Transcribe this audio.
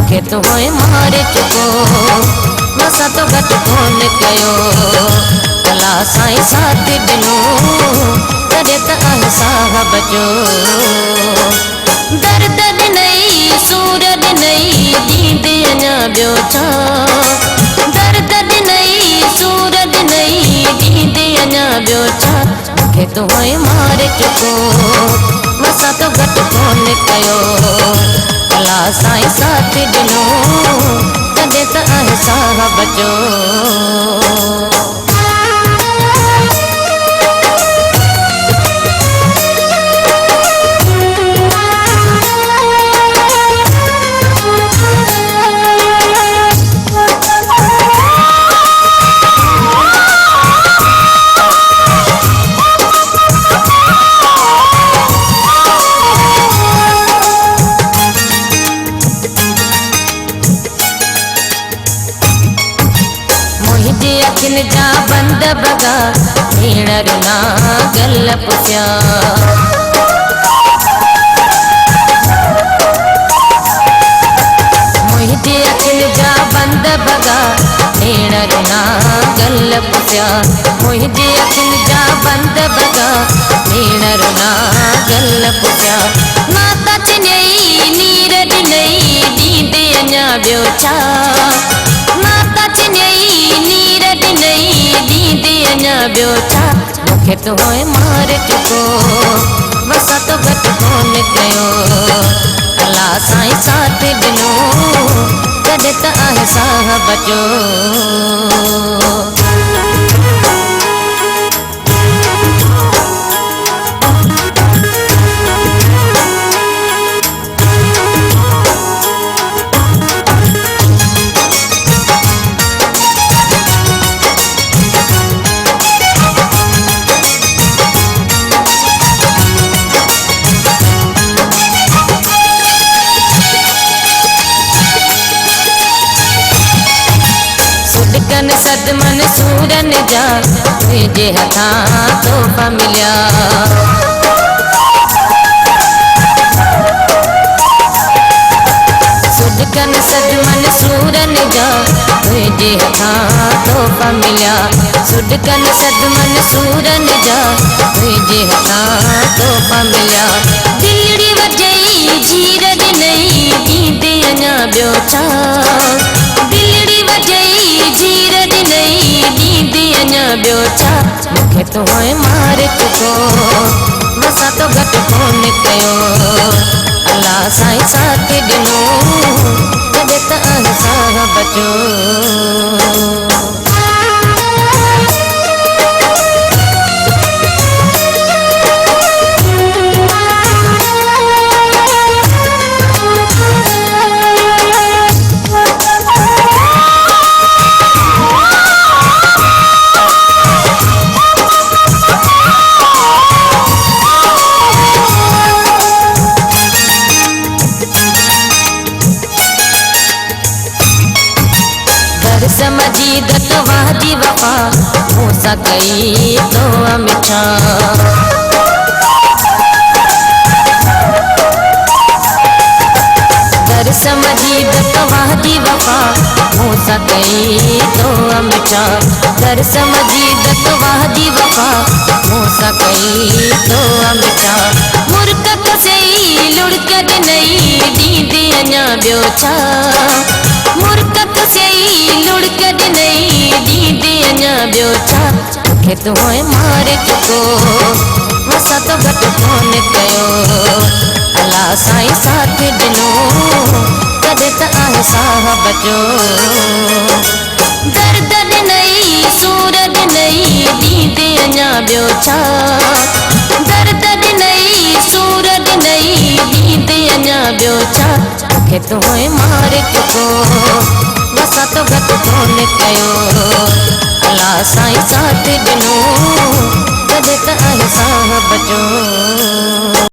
मूंखे तो होए मारे चुको मसा तो घट कोन कयो अला साईं साथ ॾिनो तॾहिं त आहे साहब जो दर्द ॾिनई सूर ॾिनई ॾींदे अञा ॿियो छा दर्द ॾिनई सूर ॾिनई ॾींदे अञा ॿियो छा मूंखे तो होए मारे चुको मसा तो घट कोन कयो अला साईं साथ ॾिनो तॾहिं त आहे साहब जो अखियुनि जा बंद बगा भेणर ना गल पुछिया मुंहिंजे अखियुनि जा बंद बगा भेणर ना गल पुछिया मुंहिंजे अखियुनि जा बंद बगा भेणर ना गल पुछिया माता चिन्हई नीर ॾिनई ॾींदे अञा ॿियो छा माता चिन्हई नीर ॾिनई ॾींदे अञा ॿियो छा मूंखे तो होए मारे चुको मसा तो घट कोन कयो अला साईं साथ ॾिनो तॾहिं त आहे साहब जो सुडकन सदमन सूरन जा तुंहिंजे हथां तोहफ़ा मिलिया सुडकन सदमन सूरन जा तुंहिंजे हथां तोहफ़ा मिलिया सुडकन सदमन सूरन जा तुंहिंजे हथां तोहफ़ा मिलिया दिलड़ी वॼई जीर ॾिनई ॾींदे अञा ॿियो छा दिलड़ी वॼई जीर ॾिनई ॾींदे अञा ॿियो छा मूंखे तो होए मारे चुको मसा तो घट कोन कयो अला साईं साथ ॾिनो तॾहिं त आहे साहब जो समझी दत वादी वफा मूसा कई तो मिठा दर समझी दत वादी वफा मूसा कई तो मिठा दर समझी दत वादी वफा मूसा कई तो मिठा मुर्क कसई लुड़क ॾिनई ॾींदे अञा ॿियो छा मुर्क कसई लुड़क ॾिनई ॾींदे अञा ॿियो छा मूंखे तो होए मारे चुको मसा तो घट कोन कयो अला साईं साथ ॾिनो तॾहिं त आहे साहब जो दर्द ॾिनई सूर ॾिनई ॾींदे अञा ॿियो छा दर्द ॾिनई सूर ॾिनई ॾींदे अञा ॿियो छा मूंखे तो होए मारे चुको मसा तो घट कोन कयो अला साईं साथ ॾिनो तॾहिं त आहे साहब जो